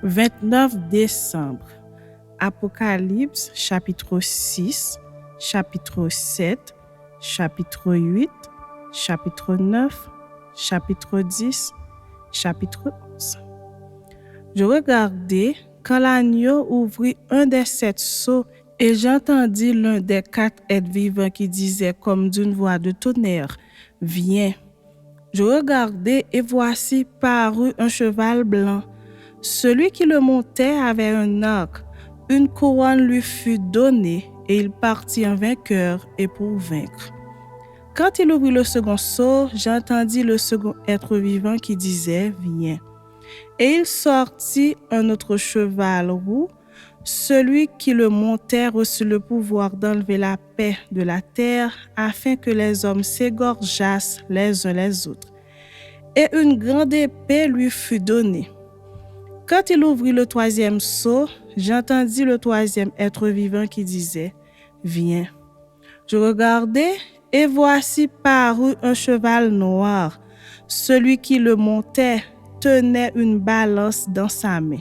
29 décembre. Apocalypse, chapitre 6, chapitre 7, chapitre 8, chapitre 9, chapitre 10, chapitre 11. Je regardai quand l'agneau ouvrit un des 7 sceaux et j'entendis l'un des 4 êtres vivants qui disait comme d'une voix de tonnerre, « Viens !» Je regardai et voici parut un cheval blanc. Celui qui le montait avait un arc. Une couronne lui fut donnée et il partit en vainqueur et pour vaincre. Quand il ouvrit le second sceau, j'entendis le second être vivant qui disait « Viens !» Et il sortit un autre cheval roux. Celui qui le montait reçut le pouvoir d'enlever la paix de la terre afin que les hommes s'égorgeassent les uns les autres. Et une grande épée lui fut donnée. Quand il ouvrit le troisième sceau, j'entendis le troisième être vivant qui disait « Viens !» Je regardai et voici parut un cheval noir. Celui qui le montait tenait une balance dans sa main.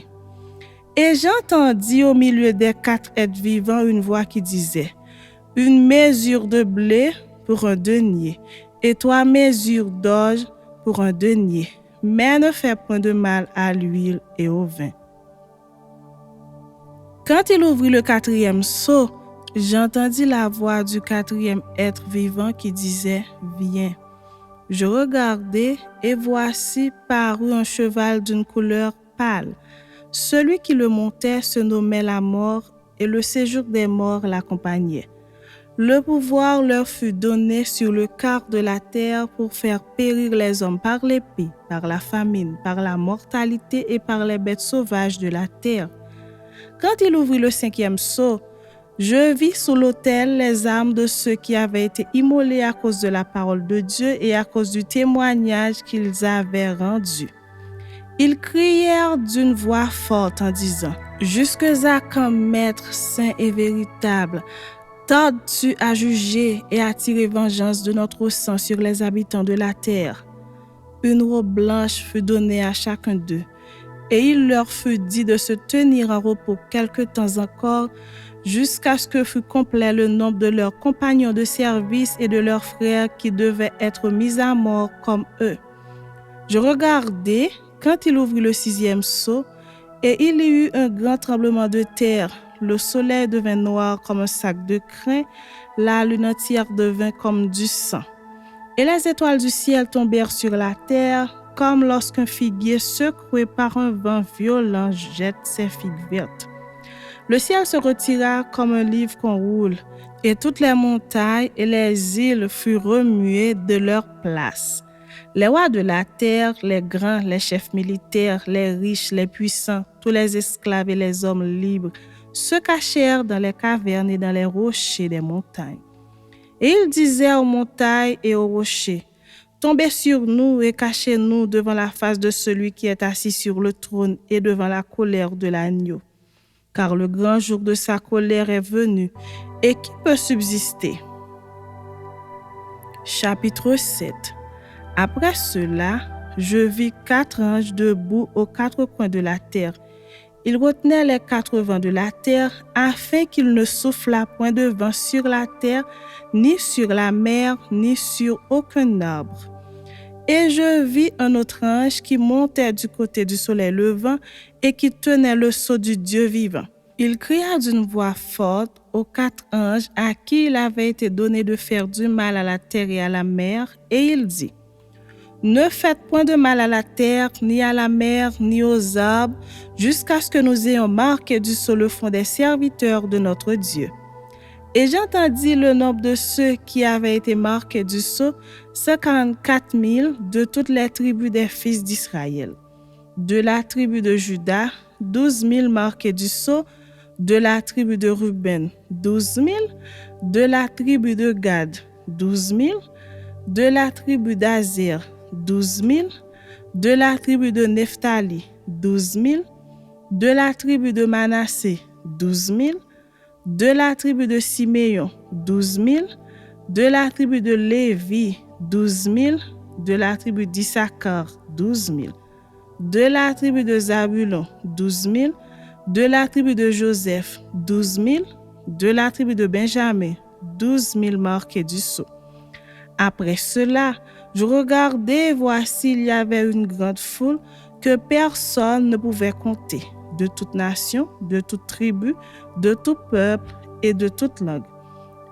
Et j'entendis au milieu des 4 êtres vivants une voix qui disait « Une mesure de blé pour un denier et 3 mesures d'orge pour un denier, mais ne fais point de mal à l'huile et au vin. » Quand il ouvrit le 4e sceau, j'entendis la voix du 4e être vivant qui disait « Viens !» Je regardai et voici parut un cheval d'une couleur pâle. Celui qui le montait se nommait la mort et le séjour des morts l'accompagnait. Le pouvoir leur fut donné sur le quart de la terre pour faire périr les hommes par l'épée, par la famine, par la mortalité et par les bêtes sauvages de la terre. Quand il ouvrit le 5e sceau, je vis sous l'autel les âmes de ceux qui avaient été immolés à cause de la parole de Dieu et à cause du témoignage qu'ils avaient rendu. Ils crièrent d'une voix forte en disant « Jusque à quand, Maître saint et véritable, tardes-tu à juger et à tirer vengeance de notre sang sur les habitants de la terre ?» Une robe blanche fut donnée à chacun d'eux, et il leur fut dit de se tenir en repos quelque temps encore, jusqu'à ce que fût complet le nombre de leurs compagnons de service et de leurs frères qui devaient être mis à mort comme eux. Je regardai quand il ouvrit le 6e sceau, et il y eut un grand tremblement de terre. Le soleil devint noir comme un sac de crin, la lune entière devint comme du sang. Et les étoiles du ciel tombèrent sur la terre, comme lorsqu'un figuier secoué par un vent violent jette ses figues vertes. Le ciel se retira comme un livre qu'on roule, et toutes les montagnes et les îles furent remuées de leur place. Les rois de la terre, les grands, les chefs militaires, les riches, les puissants, tous les esclaves et les hommes libres se cachèrent dans les cavernes et dans les rochers des montagnes. Et ils disaient aux montagnes et aux rochers, « Tombez sur nous et cachez-nous devant la face de celui qui est assis sur le trône et devant la colère de l'agneau. Car le grand jour de sa colère est venu, et qui peut subsister ?» Chapitre 7. Après cela, je vis 4 anges debout aux 4 coins de la terre. Ils retenaient les 4 vents de la terre afin qu'il ne soufflât point de vent sur la terre, ni sur la mer, ni sur aucun arbre. Et je vis un autre ange qui montait du côté du soleil levant et qui tenait le sceau du Dieu vivant. Il cria d'une voix forte aux 4 anges à qui il avait été donné de faire du mal à la terre et à la mer, et il dit, « Ne faites point de mal à la terre, ni à la mer, ni aux arbres, jusqu'à ce que nous ayons marqué du sceau le front des serviteurs de notre Dieu. » Et j'entendis le nombre de ceux qui avaient été marqués du sceau, 144 000 de toutes les tribus des fils d'Israël. De la tribu de Juda, 12 000 marqués du sceau, de la tribu de Ruben, 12 000, de la tribu de Gad, 12 000, de la tribu d'Azer, 12 000, de la tribu de Nephtali, 12 000, de la tribu de Manassé, 12 000, de la tribu de Siméon, 12 000, de la tribu de Lévi, 12 000, de la tribu d'Issachar, 12 000, De la tribu de Zabulon, 12 000. De la tribu de Joseph, 12 000. De la tribu de Benjamin, 12 000 marqués du sceau. Après cela, je regardai et voici, il y avait une grande foule que personne ne pouvait compter, de toute nation, de toute tribu, de tout peuple et de toute langue.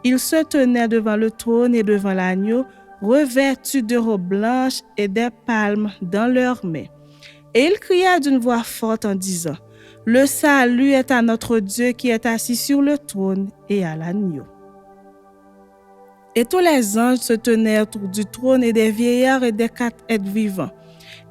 Ils se tenaient devant le trône et devant l'agneau, revêtus de robes blanches et des palmes dans leurs mains. Et ils criaient d'une voix forte en disant, « Le salut est à notre Dieu qui est assis sur le trône et à l'agneau. » Et tous les anges se tenaient autour du trône et des vieillards et des 4 êtres vivants.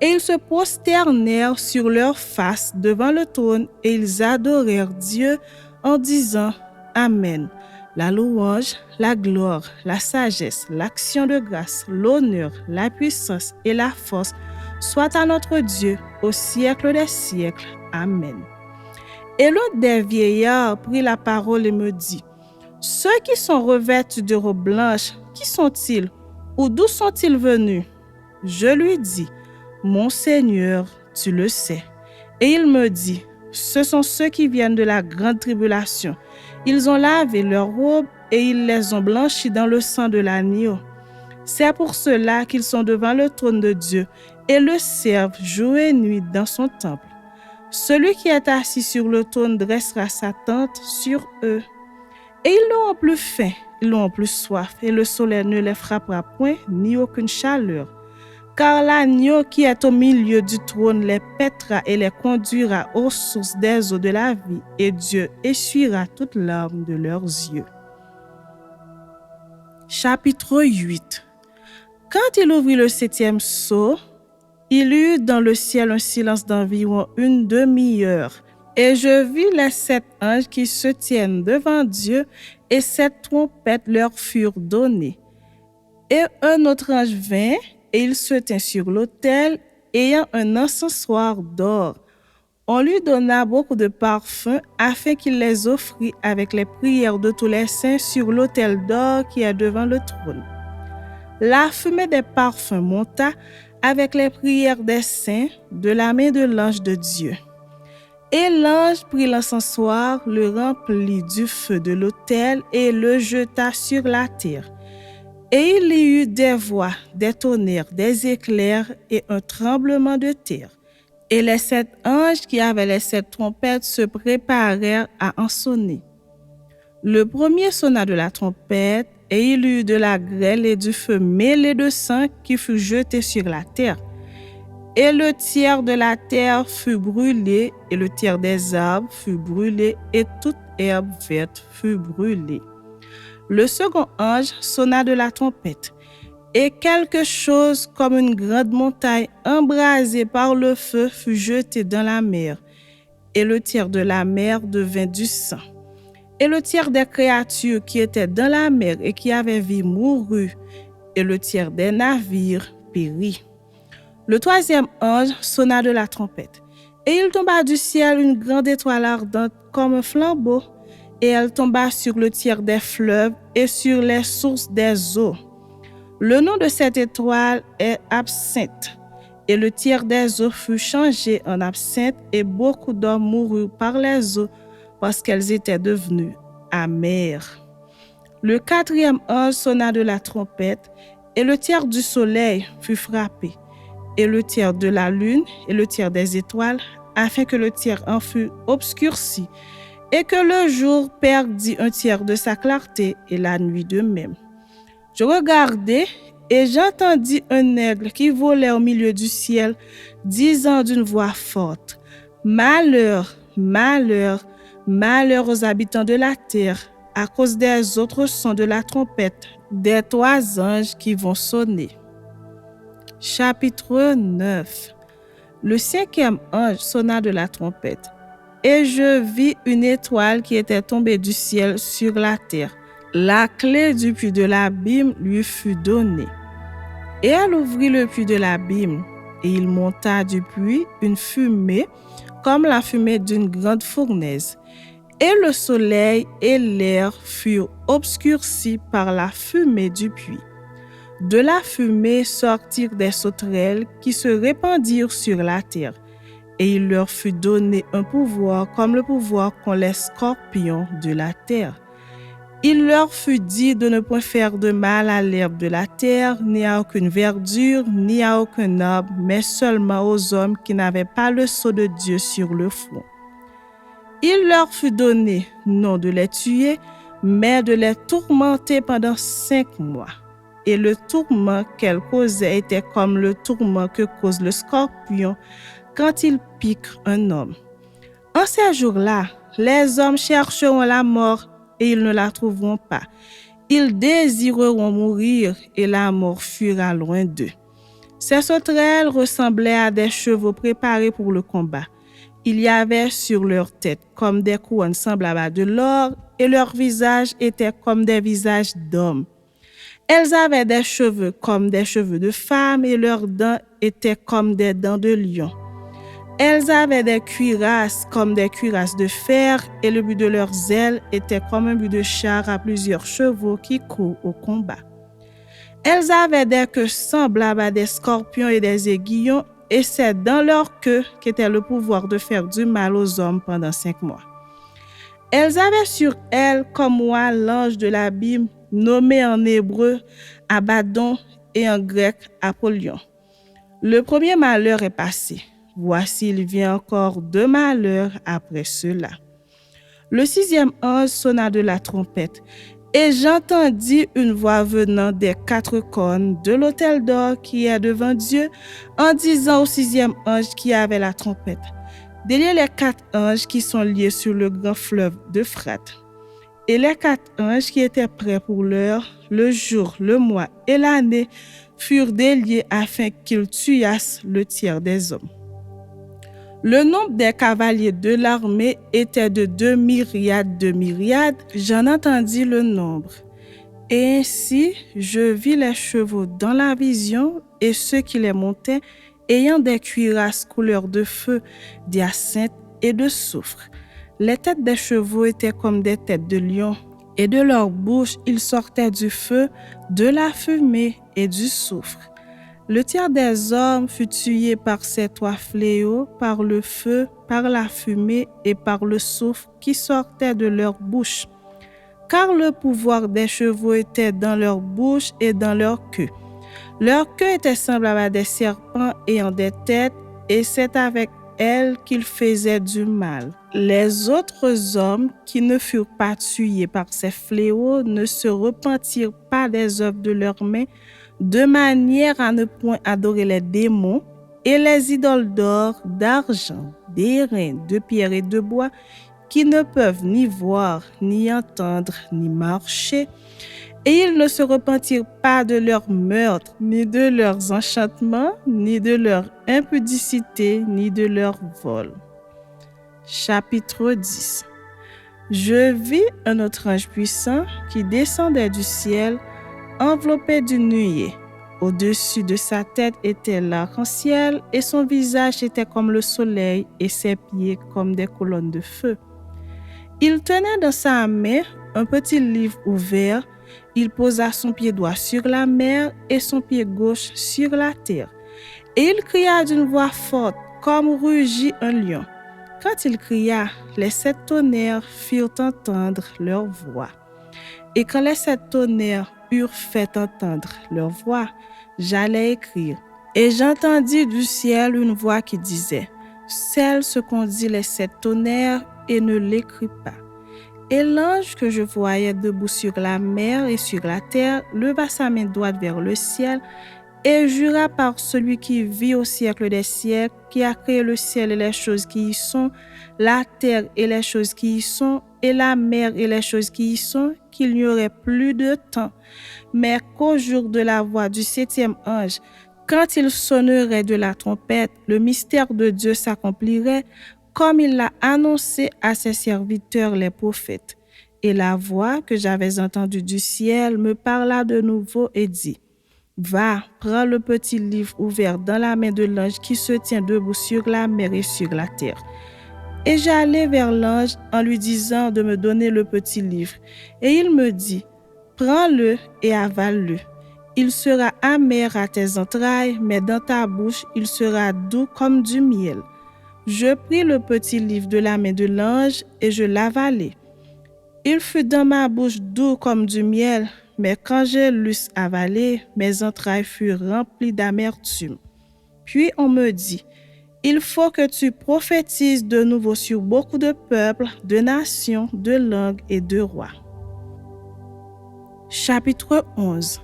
Et ils se prosternèrent sur leurs faces devant le trône et ils adorèrent Dieu en disant « Amen. La louange, la gloire, la sagesse, l'action de grâce, l'honneur, la puissance et la force soient à notre Dieu au siècle des siècles. Amen. » Et l'un des vieillards prit la parole et me dit, « Ceux qui sont revêtus de robes blanches, qui sont-ils? Ou d'où sont-ils venus? » Je lui dis, « Mon Seigneur, tu le sais. » Et il me dit, « Ce sont ceux qui viennent de la grande tribulation. Ils ont lavé leurs robes et ils les ont blanchies dans le sang de l'agneau. C'est pour cela qu'ils sont devant le trône de Dieu et le servent jour et nuit dans son temple. Celui qui est assis sur le trône dressera sa tente sur eux. Et ils n'auront plus faim, ils n'auront plus soif, et le soleil ne les frappera point, ni aucune chaleur. Car l'agneau qui est au milieu du trône les paîtra et les conduira aux sources des eaux de la vie, et Dieu essuiera toutes larmes de leurs yeux. Chapitre 8. Quand il ouvrit le 7e sceau, il y eut dans le ciel un silence d'environ une demi-heure. Et je vis les 7 anges qui se tiennent devant Dieu, et 7 trompettes leur furent données. Et un autre ange vint, et il se tint sur l'autel, ayant un encensoir d'or. On lui donna beaucoup de parfums, afin qu'il les offrît avec les prières de tous les saints sur l'autel d'or qui est devant le trône. La fumée des parfums monta avec les prières des saints de la main de l'ange de Dieu. Et l'ange prit l'encensoir, le remplit du feu de l'autel et le jeta sur la terre. Et il y eut des voix, des tonnerres, des éclairs et un tremblement de terre. Et les 7 anges qui avaient les 7 trompettes se préparèrent à en sonner. Le premier sonna de la trompette, et il y eut de la grêle et du feu mêlé de sang qui fut jeté sur la terre. Et le tiers de la terre fut brûlé, et le tiers des arbres fut brûlé, et toute herbe verte fut brûlée. Le second ange sonna de la trompette, et quelque chose comme une grande montagne embrasée par le feu fut jeté dans la mer, et le tiers de la mer devint du sang. Et le tiers des créatures qui étaient dans la mer et qui avaient vie mourut, et le tiers des navires périt. Le troisième ange sonna de la trompette, et il tomba du ciel une grande étoile ardente comme un flambeau, et elle tomba sur le tiers des fleuves et sur les sources des eaux. Le nom de cette étoile est Absinthe, et le tiers des eaux fut changé en absinthe, et beaucoup d'hommes moururent par les eaux parce qu'elles étaient devenues amères. Le quatrième ange sonna de la trompette, et le tiers du soleil fut frappé, et le tiers de la lune et le tiers des étoiles, afin que le tiers en fût obscurci, et que le jour perdit un tiers de sa clarté, et la nuit de même. Je regardai, et j'entendis un aigle qui volait au milieu du ciel, disant d'une voix forte, « Malheur, malheur, malheur aux habitants de la terre, à cause des autres sons de la trompette, des 3 anges qui vont sonner. » Chapitre 9. Le 5e ange sonna de la trompette, et je vis une étoile qui était tombée du ciel sur la terre. La clé du puits de l'abîme lui fut donnée. Et elle ouvrit le puits de l'abîme, et il monta du puits une fumée, comme la fumée d'une grande fournaise. Et le soleil et l'air furent obscurcis par la fumée du puits. De la fumée sortirent des sauterelles qui se répandirent sur la terre, et il leur fut donné un pouvoir comme le pouvoir qu'ont les scorpions de la terre. Il leur fut dit de ne point faire de mal à l'herbe de la terre, ni à aucune verdure, ni à aucun arbre, mais seulement aux hommes qui n'avaient pas le sceau de Dieu sur le front. Il leur fut donné non de les tuer, mais de les tourmenter pendant 5 mois. Et le tourment qu'elles causaient était comme le tourment que cause le scorpion quand il pique un homme. En ces jours-là, les hommes chercheront la mort et ils ne la trouveront pas. Ils désireront mourir et la mort fuira loin d'eux. Ces sauterelles ressemblaient à des chevaux préparés pour le combat. Il y avait sur leur tête comme des couronnes semblables à de l'or et leurs visages étaient comme des visages d'hommes. Elles avaient des cheveux comme des cheveux de femmes et leurs dents étaient comme des dents de lion. Elles avaient des cuirasses comme des cuirasses de fer et le but de leurs ailes était comme un but de char à plusieurs chevaux qui courent au combat. Elles avaient des queues semblables à des scorpions et des aiguillons et c'est dans leur queue qu'était le pouvoir de faire du mal aux hommes pendant 5 mois. Elles avaient sur elles comme moi l'ange de l'abîme nommé en hébreu Abaddon et en grec Apollyon. Le premier malheur est passé. Voici, il vient encore 2 malheurs après cela. Le 6e ange sonna de la trompette, et j'entendis une voix venant des 4 cornes de l'autel d'or qui est devant Dieu, en disant au 6e ange qui avait la trompette: déliez les 4 anges qui sont liés sur le grand fleuve d'Euphrate. Et les 4 anges qui étaient prêts pour l'heure, le jour, le mois et l'année furent déliés afin qu'ils tuassent le tiers des hommes. Le nombre des cavaliers de l'armée était de 2 myriades de myriades. J'en entendis le nombre. Et ainsi, je vis les chevaux dans la vision et ceux qui les montaient, ayant des cuirasses couleur de feu, d'hyacinthe et de soufre. Les têtes des chevaux étaient comme des têtes de lions, et de leur bouche il sortait du feu, de la fumée et du soufre. Le tiers des hommes fut tué par ces 3 fléaux, par le feu, par la fumée et par le soufre qui sortait de leur bouche. Car le pouvoir des chevaux était dans leur bouche et dans leur queue. Leur queue était semblable à des serpents ayant des têtes, et c'est avec elles qu'ils faisaient du mal. Les autres hommes qui ne furent pas tués par ces fléaux ne se repentirent pas des œuvres de leurs mains, de manière à ne point adorer les démons et les idoles d'or, d'argent, d'airain, de pierre et de bois, qui ne peuvent ni voir, ni entendre, ni marcher. Et ils ne se repentirent pas de leurs meurtres, ni de leurs enchantements, ni de leur impudicité, ni de leur vol. Chapitre 10. Je vis un autre ange puissant qui descendait du ciel, enveloppé d'une nuée. Au-dessus de sa tête était l'arc-en-ciel et son visage était comme le soleil et ses pieds comme des colonnes de feu. Il tenait dans sa main un petit livre ouvert. Il posa son pied droit sur la mer et son pied gauche sur la terre. Et il cria d'une voix forte comme rugit un lion. Quand il cria, les 7 tonnerres firent entendre leur voix. Et quand les 7 tonnerres eurent fait entendre leur voix, j'allais écrire. Et j'entendis du ciel une voix qui disait: scelle ce qu'ont dit les 7 tonnerres et ne l'écris pas. Et l'ange que je voyais debout sur la mer et sur la terre leva sa main droite vers le ciel et jura par celui qui vit au siècle des siècles, qui a créé le ciel et les choses qui y sont, la terre et les choses qui y sont, et la mer et les choses qui y sont, qu'il n'y aurait plus de temps, mais qu'au jour de la voix du 7e ange, quand il sonnerait de la trompette, le mystère de Dieu s'accomplirait, comme il l'a annoncé à ses serviteurs les prophètes. Et la voix que j'avais entendue du ciel me parla de nouveau et dit: va, prends le petit livre ouvert dans la main de l'ange qui se tient debout sur la mer et sur la terre. Et j'allai vers l'ange en lui disant de me donner le petit livre. Et il me dit: prends-le et avale-le. Il sera amer à tes entrailles, mais dans ta bouche, il sera doux comme du miel. Je pris le petit livre de la main de l'ange et je l'avalai. Il fut dans ma bouche doux comme du miel, mais quand je l'eusse avalé, mes entrailles furent remplies d'amertume. Puis on me dit, il faut que tu prophétises de nouveau sur beaucoup de peuples, de nations, de langues et de rois. Chapitre 11.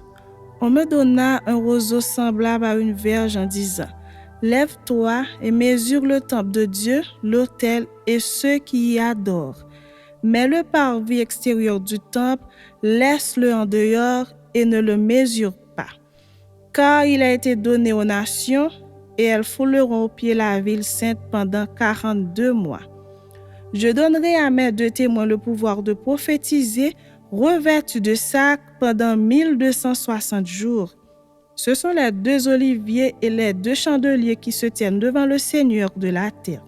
On me donna un roseau semblable à une verge en disant, lève-toi et mesure le temple de Dieu, l'autel et ceux qui y adorent. Mais le parvis extérieur du temple, laisse-le en dehors et ne le mesure pas. Car il a été donné aux nations et elles fouleront au pied la ville sainte pendant 42 mois. Je donnerai à mes 2 témoins le pouvoir de prophétiser, revêtus de sac pendant 1260 jours. Ce sont les 2 oliviers et les 2 chandeliers qui se tiennent devant le Seigneur de la terre.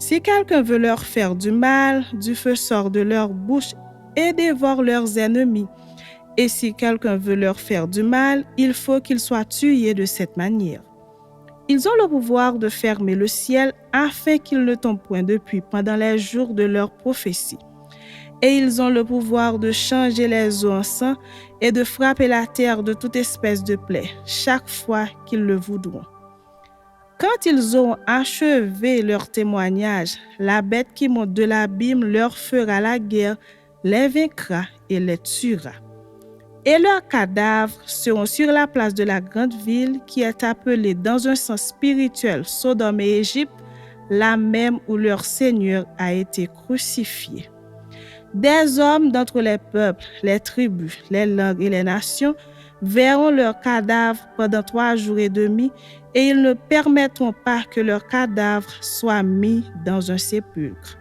Si quelqu'un veut leur faire du mal, du feu sort de leur bouche et dévore leurs ennemis. Et si quelqu'un veut leur faire du mal, il faut qu'ils soient tués de cette manière. Ils ont le pouvoir de fermer le ciel afin qu'il ne tombe point de pluie pendant les jours de leur prophétie. Et ils ont le pouvoir de changer les eaux en sang et de frapper la terre de toute espèce de plaie, chaque fois qu'ils le voudront. Quand ils auront achevé leur témoignage, la bête qui monte de l'abîme leur fera la guerre, les vaincra et les tuera. Et leurs cadavres seront sur la place de la grande ville qui est appelée dans un sens spirituel Sodome et Égypte, la même où leur Seigneur a été crucifié. Des hommes d'entre les peuples, les tribus, les langues et les nations verront leurs cadavres pendant 3 jours et demi et ils ne permettront pas que leurs cadavres soient mis dans un sépulcre.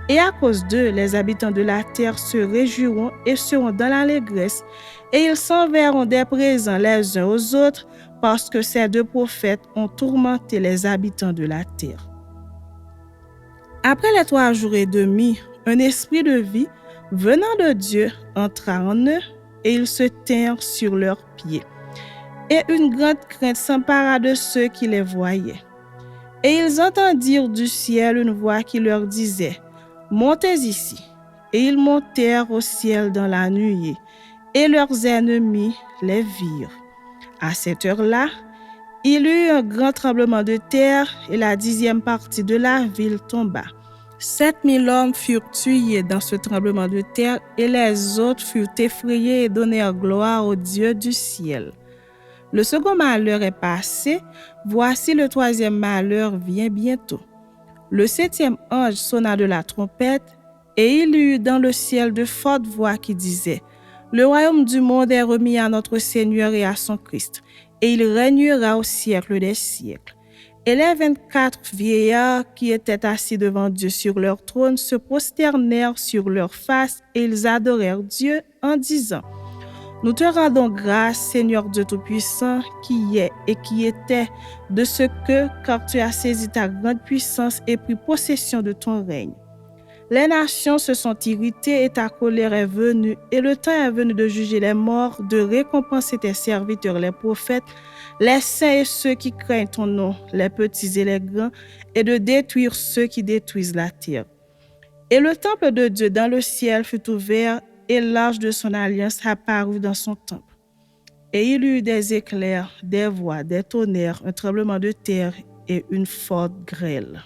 Et à cause d'eux, les habitants de la terre se réjouiront et seront dans l'allégresse, et ils s'enverront des présents les uns aux autres, parce que ces 2 prophètes ont tourmenté les habitants de la terre. Après les 3 jours et demi, un esprit de vie, venant de Dieu, entra en eux, et ils se tinrent sur leurs pieds. Et une grande crainte s'empara de ceux qui les voyaient. Et ils entendirent du ciel une voix qui leur disait, « Montez ici. » Et ils montèrent au ciel dans la nuée, et leurs ennemis les virent. À cette heure-là, il y eut un grand tremblement de terre, et la 10e partie de la ville tomba. 7000 hommes furent tués dans ce tremblement de terre, et les autres furent effrayés et donnèrent gloire au Dieu du ciel. Le second malheur est passé, voici le 3e malheur vient bientôt. Le 7e ange sonna de la trompette, et il y eut dans le ciel de fortes voix qui disaient, « Le royaume du monde est remis à notre Seigneur et à son Christ, et il régnera au siècle des siècles. » Et les 24 vieillards qui étaient assis devant Dieu sur leur trône se prosternèrent sur leurs faces, et ils adorèrent Dieu en disant, « Nous te rendons grâce, Seigneur Dieu Tout-Puissant, qui est et qui était, de ce que, car tu as saisi ta grande puissance et pris possession de ton règne. Les nations se sont irritées et ta colère est venue, et le temps est venu de juger les morts, de récompenser tes serviteurs les prophètes, les saints et ceux qui craignent ton nom, les petits et les grands, et de détruire ceux qui détruisent la terre. » Et le temple de Dieu dans le ciel fut ouvert, et l'arche de son alliance apparut dans son temple. Et il y eut des éclairs, des voix, des tonnerres, un tremblement de terre et une forte grêle.